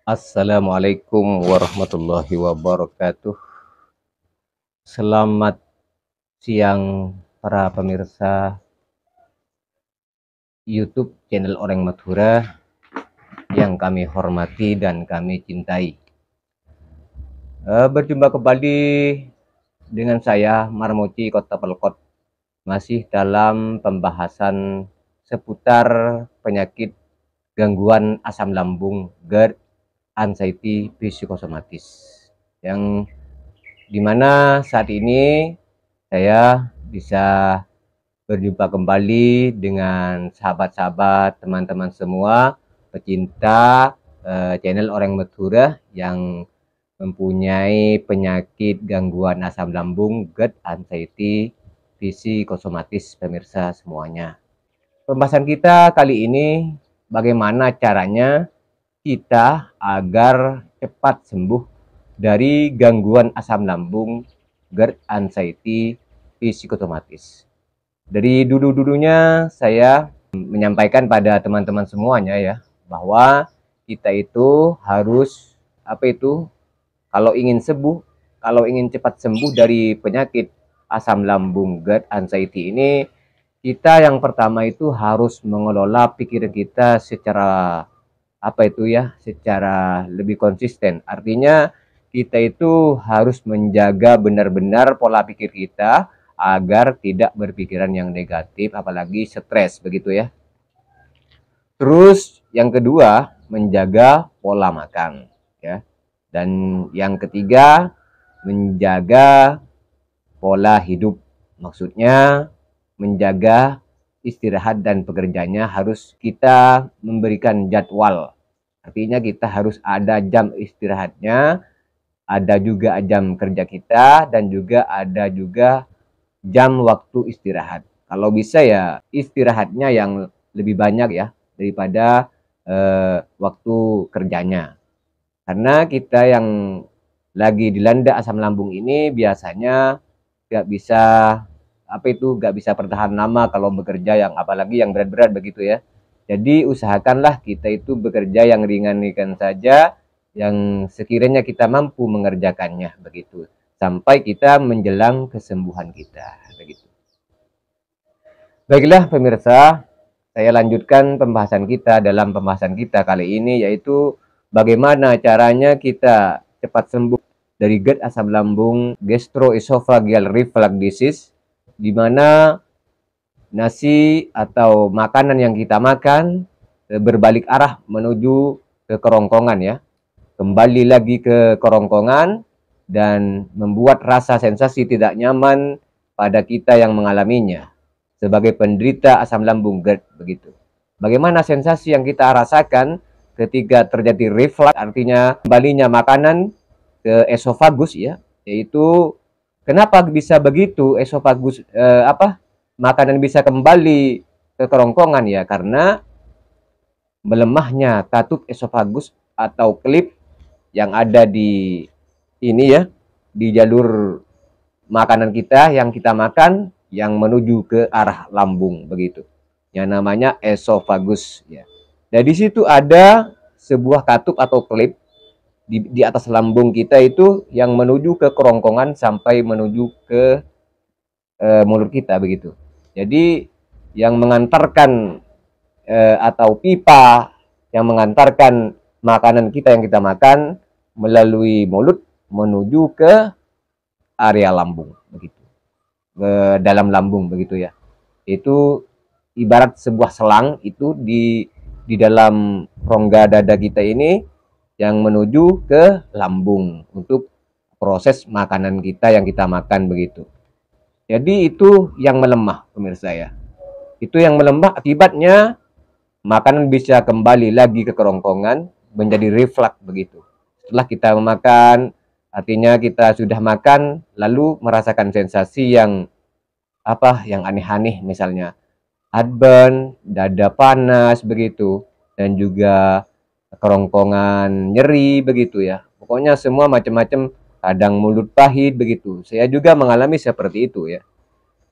Assalamualaikum warahmatullahi wabarakatuh. Selamat siang para pemirsa YouTube channel Orang Madura yang kami hormati dan kami cintai. Berjumpa kembali dengan saya Marmoci Kota Pelkot, masih dalam pembahasan seputar penyakit gangguan asam lambung, GERD, anxiety psikosomatis, yang dimana saat ini saya bisa berjumpa kembali dengan sahabat-sahabat, teman-teman semua pecinta channel Orang Madura yang mempunyai penyakit gangguan asam lambung, GERD, anxiety psikosomatis, pemirsa semuanya. Pembahasan kita kali ini bagaimana caranya kita agar cepat sembuh dari gangguan asam lambung, GERD, anxiety psikosomatis. Dari dulu-dulunya saya menyampaikan pada teman-teman semuanya ya, bahwa kita itu harus kalau ingin sembuh, kalau ingin cepat sembuh dari penyakit asam lambung, GERD, anxiety ini, kita yang pertama itu harus mengelola pikiran kita secara secara lebih konsisten. Artinya kita itu harus menjaga benar-benar pola pikir kita agar tidak berpikiran yang negatif, apalagi stres, begitu ya. Terus yang kedua, menjaga pola makan ya. Dan yang ketiga, menjaga pola hidup. Maksudnya menjaga istirahat dan pekerjaannya harus kita memberikan jadwal. Artinya kita harus ada jam istirahatnya, ada juga jam kerja kita, dan juga ada juga jam waktu istirahat. Kalau bisa ya istirahatnya yang lebih banyak ya daripada waktu kerjanya. Karena kita yang lagi dilanda asam lambung ini biasanya nggak bisa nggak bisa bertahan lama kalau bekerja, yang apalagi yang berat-berat begitu ya. Jadi usahakanlah kita itu bekerja yang ringan-ringan saja, yang sekiranya kita mampu mengerjakannya begitu, sampai kita menjelang kesembuhan kita begitu. Baiklah pemirsa, saya lanjutkan pembahasan kita. Dalam pembahasan kita kali ini yaitu bagaimana caranya kita cepat sembuh dari GERD asam lambung, gastroesophageal reflux disease, di mana nasi atau makanan yang kita makan berbalik arah menuju ke kerongkongan ya. Kembali lagi ke kerongkongan dan membuat rasa sensasi tidak nyaman pada kita yang mengalaminya sebagai penderita asam lambung GERD begitu. Bagaimana sensasi yang kita rasakan ketika terjadi reflux, artinya kembalinya makanan ke esofagus ya, yaitu kenapa bisa begitu esofagus makanan bisa kembali ke kerongkongan ya, karena melemahnya katup esofagus atau klip yang ada di ini ya, di jalur makanan kita yang kita makan yang menuju ke arah lambung begitu, yang namanya esofagus ya. Dan di situ ada sebuah katup atau klip di atas lambung kita itu yang menuju ke kerongkongan sampai menuju ke mulut kita begitu. Jadi yang mengantarkan atau pipa yang mengantarkan makanan kita yang kita makan melalui mulut menuju ke area lambung begitu, ke dalam lambung begitu ya. Itu ibarat sebuah selang itu di dalam rongga dada kita ini yang menuju ke lambung untuk proses makanan kita yang kita makan begitu. Jadi itu yang melemah pemirsa ya. Itu yang melemah, akibatnya makanan bisa kembali lagi ke kerongkongan menjadi reflux begitu. Setelah kita memakan, artinya kita sudah makan lalu merasakan sensasi yang yang aneh-aneh, misalnya heartburn, dada panas begitu, dan juga kerongkongan nyeri begitu ya. Pokoknya semua macam-macam, kadang mulut pahit begitu. Saya juga mengalami seperti itu ya.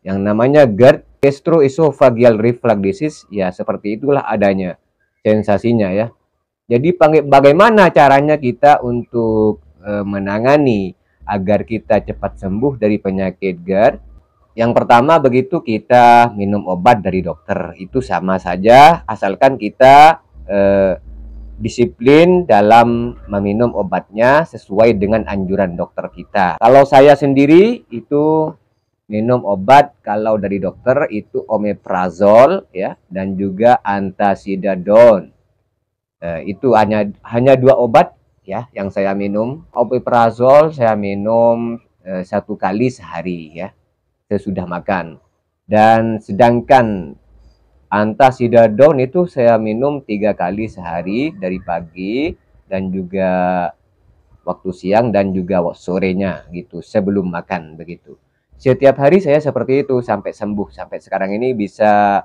Yang namanya GERD, gastroesophageal reflux disease, ya seperti itulah adanya sensasinya ya. Jadi bagaimana caranya kita untuk menangani agar kita cepat sembuh dari penyakit GERD? Yang pertama begitu kita minum obat dari dokter, itu sama saja asalkan kita disiplin dalam meminum obatnya sesuai dengan anjuran dokter kita. Kalau saya sendiri itu minum obat kalau dari dokter itu omeprazol ya, dan juga antasidadon. Itu hanya dua obat ya yang saya minum. Omeprazol saya minum 1 kali sehari ya sesudah makan. Dan sedangkan antasidadon itu saya minum 3 kali sehari dari pagi dan juga waktu siang dan juga sorenya gitu sebelum makan begitu. Setiap hari saya seperti itu sampai sembuh, sampai sekarang ini bisa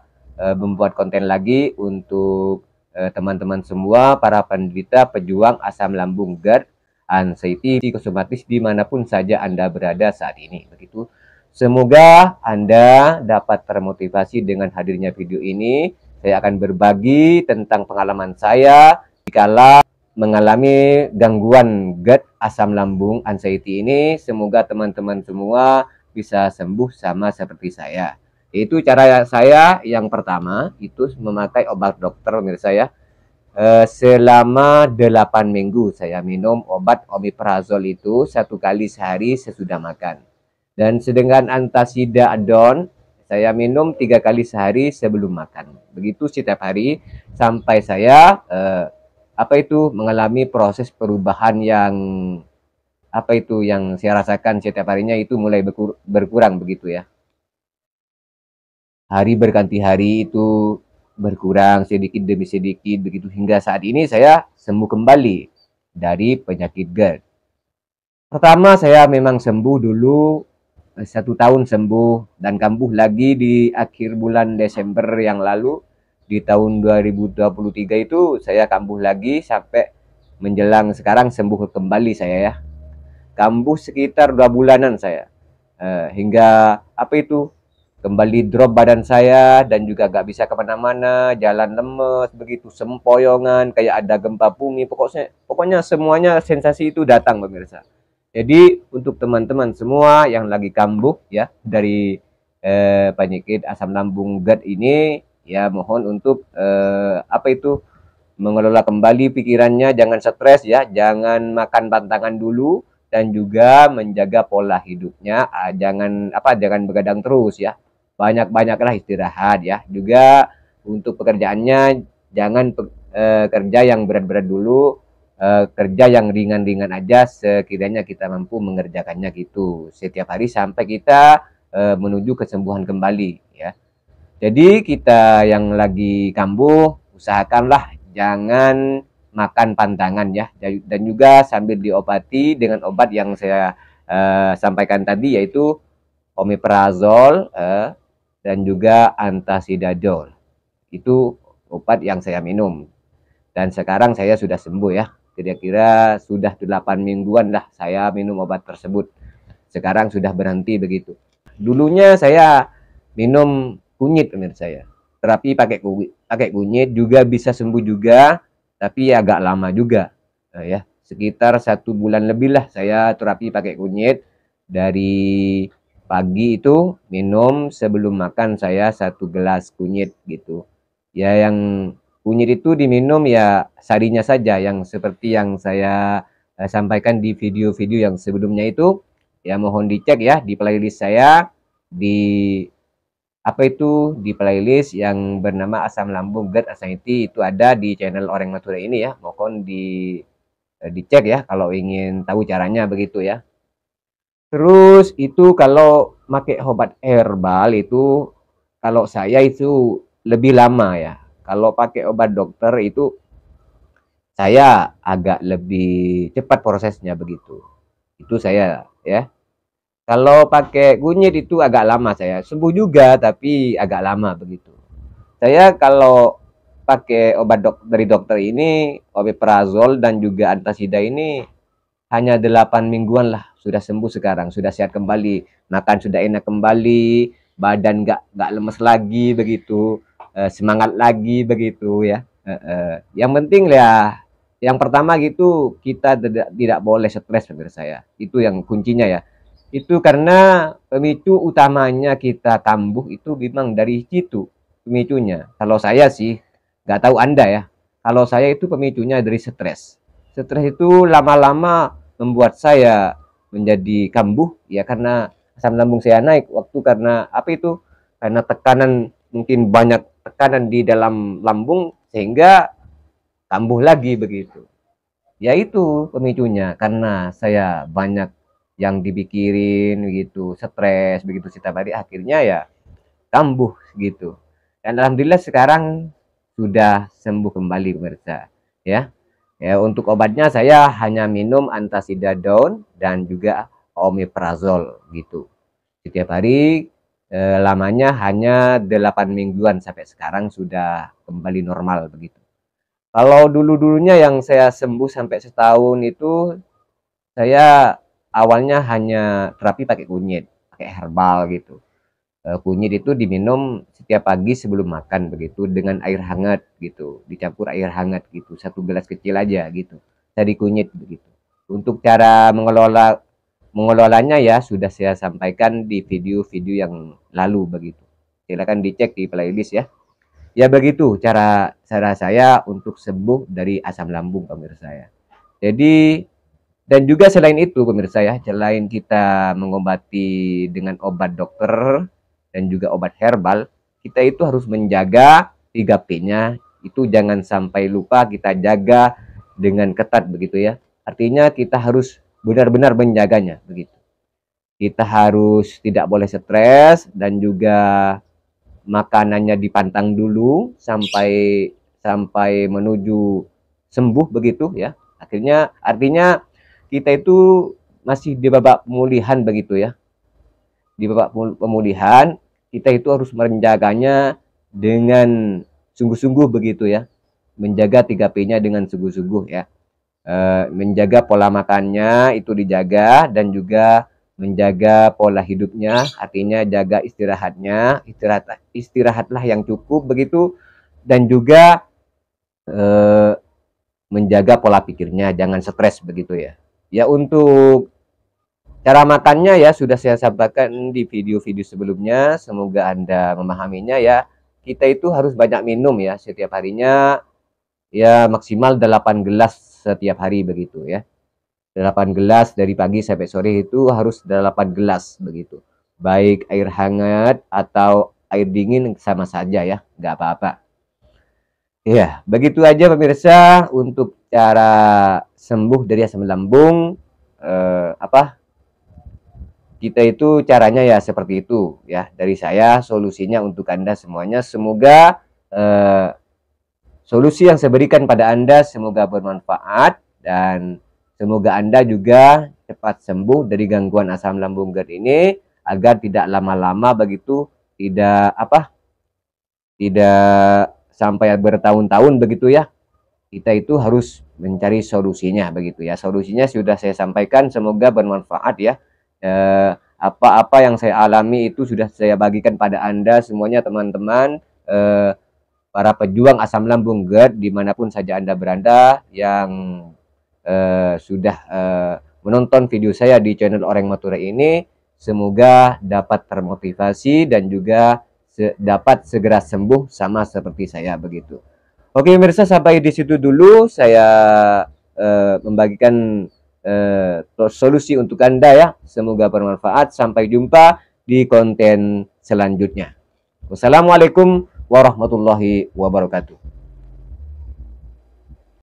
membuat konten lagi untuk teman-teman semua para penderita pejuang asam lambung GERD, anxiety, psikosomatis dimanapun saja Anda berada saat ini begitu. Semoga Anda dapat termotivasi dengan hadirnya video ini. Saya akan berbagi tentang pengalaman saya dikala mengalami gangguan GERD, asam lambung, anxiety ini. Semoga teman-teman semua bisa sembuh sama seperti saya. Itu cara saya yang pertama, itu memakai obat dokter pemirsa ya. Selama 8 minggu saya minum obat omeprazol itu 1 kali sehari sesudah makan. Dan sedangkan antasidadon saya minum 3 kali sehari sebelum makan. Begitu setiap hari sampai saya mengalami proses perubahan yang yang saya rasakan setiap harinya itu mulai berkurang begitu ya. Hari berganti hari itu berkurang sedikit demi sedikit begitu hingga saat ini saya sembuh kembali dari penyakit GERD. Pertama saya memang sembuh dulu 1 tahun sembuh dan kambuh lagi di akhir bulan Desember yang lalu. Di tahun 2023 itu saya kambuh lagi sampai menjelang sekarang sembuh kembali saya ya. Kambuh sekitar 2 bulanan saya. Hingga kembali drop badan saya dan juga gak bisa kemana-mana, jalan lemes, begitu sempoyongan, kayak ada gempa bumi, pokoknya semuanya sensasi itu datang pemirsa. Jadi untuk teman-teman semua yang lagi kambuh ya dari penyakit asam lambung GERD ini, ya mohon untuk mengelola kembali pikirannya, jangan stres ya, jangan makan pantangan dulu dan juga menjaga pola hidupnya, jangan begadang terus ya. Banyak-banyaklah istirahat ya. Juga untuk pekerjaannya jangan kerja yang berat-berat dulu, kerja yang ringan-ringan aja sekiranya kita mampu mengerjakannya gitu setiap hari sampai kita menuju kesembuhan kembali ya. Jadi kita yang lagi kambuh usahakanlah jangan makan pantangan ya, dan juga sambil diobati dengan obat yang saya sampaikan tadi yaitu omeprazol dan juga antasidadon. Itu obat yang saya minum dan sekarang saya sudah sembuh ya. Kira-kira sudah 8 mingguan lah saya minum obat tersebut. Sekarang sudah berhenti begitu. Dulunya saya minum kunyit pemirsa ya. Terapi pakai kunyit juga bisa sembuh juga, tapi agak lama juga ya. Sekitar 1 bulan lebih lah saya terapi pakai kunyit. Dari pagi itu minum sebelum makan saya 1 gelas kunyit gitu. Ya yang kunyit itu diminum ya sarinya saja, yang seperti yang saya sampaikan di video-video yang sebelumnya itu. Ya mohon dicek ya di playlist saya di di playlist yang bernama asam lambung GERD anxiety, itu ada di channel Orang Natura ini ya. Mohon dicek ya kalau ingin tahu caranya begitu ya. Terus itu kalau pakai obat herbal itu kalau saya itu lebih lama ya. Kalau pakai obat dokter itu saya agak lebih cepat prosesnya begitu. Itu saya ya. Kalau pakai kunyit itu agak lama saya. Sembuh juga tapi agak lama begitu. Saya kalau pakai obat dari dokter ini, omeprazol dan juga antasida ini hanya 8 mingguan lah sudah sembuh sekarang, sudah sehat kembali, makan sudah enak kembali, badan nggak lemes lagi begitu, semangat lagi begitu ya. Yang penting ya Yang pertama gitu, kita tidak boleh stres pemirsa ya. Itu yang kuncinya ya. Itu karena pemicu utamanya kita kambuh itu memang dari situ pemicunya. Kalau saya sih, nggak tahu Anda ya. Kalau saya itu pemicunya dari stres. Stres itu lama-lama membuat saya menjadi kambuh ya, karena asam lambung saya naik waktu karena apa itu? Karena tekanan, mungkin banyak tekanan di dalam lambung sehingga kambuh lagi begitu. Ya itu pemicunya, karena saya banyak yang dipikirin begitu, stres begitu setiap hari, akhirnya ya kambuh gitu. Dan alhamdulillah sekarang sudah sembuh kembali pemirsa ya. Ya, untuk obatnya saya hanya minum antasidadon dan juga omeprazol gitu. Setiap hari lamanya hanya 8 mingguan, sampai sekarang sudah kembali normal begitu. Kalau dulu-dulunya yang saya sembuh sampai setahun itu, saya awalnya hanya terapi pakai kunyit, pakai herbal gitu. Kunyit itu diminum setiap pagi sebelum makan begitu, dengan air hangat gitu, dicampur air hangat gitu, 1 gelas kecil aja gitu, dari kunyit begitu. Untuk cara mengelolanya ya sudah saya sampaikan di video-video yang lalu begitu. Silakan dicek di playlist ya. Ya begitu cara saya untuk sembuh dari asam lambung pemirsa ya. Jadi, dan juga selain itu pemirsa ya, selain kita mengobati dengan obat dokter dan juga obat herbal, kita itu harus menjaga 3P-nya. Itu jangan sampai lupa kita jaga dengan ketat begitu ya. Artinya kita harus benar-benar menjaganya begitu. Kita harus tidak boleh stres, dan juga makanannya dipantang dulu sampai menuju sembuh begitu ya. Akhirnya artinya kita itu masih di babak pemulihan begitu ya. Di babak pemulihan kita itu harus menjaganya dengan sungguh-sungguh begitu ya. Menjaga 3P-nya dengan sungguh-sungguh ya. Menjaga pola makannya itu dijaga, dan juga menjaga pola hidupnya, artinya jaga istirahatlah yang cukup begitu, dan juga menjaga pola pikirnya, jangan stres begitu ya. Ya, untuk cara makannya ya sudah saya sampaikan di video-video sebelumnya, semoga Anda memahaminya ya. Kita itu harus banyak minum ya, setiap harinya ya maksimal 8 gelas setiap hari begitu ya. 8 gelas dari pagi sampai sore itu harus 8 gelas begitu. Baik air hangat atau air dingin sama saja ya, nggak apa-apa. Ya, begitu aja pemirsa untuk cara sembuh dari asam lambung. Kita itu caranya ya seperti itu ya, dari saya solusinya untuk Anda semuanya. Semoga solusi yang saya berikan pada Anda semoga bermanfaat, dan semoga Anda juga cepat sembuh dari gangguan asam lambung GERD ini, agar tidak lama-lama begitu, tidak sampai bertahun-tahun begitu ya. Kita itu harus mencari solusinya begitu ya. Solusinya sudah saya sampaikan, semoga bermanfaat ya. Apa-apa yang saya alami itu sudah saya bagikan pada Anda semuanya teman-teman, para pejuang asam lambung GERD dimanapun saja Anda berada, yang sudah menonton video saya di channel Oreng Matura ini, semoga dapat termotivasi dan juga dapat segera sembuh sama seperti saya begitu. Oke pemirsa, sampai di situ dulu saya membagikan solusi untuk Anda ya. Semoga bermanfaat. Sampai jumpa di konten selanjutnya. Wassalamualaikum warahmatullahi wabarakatuh.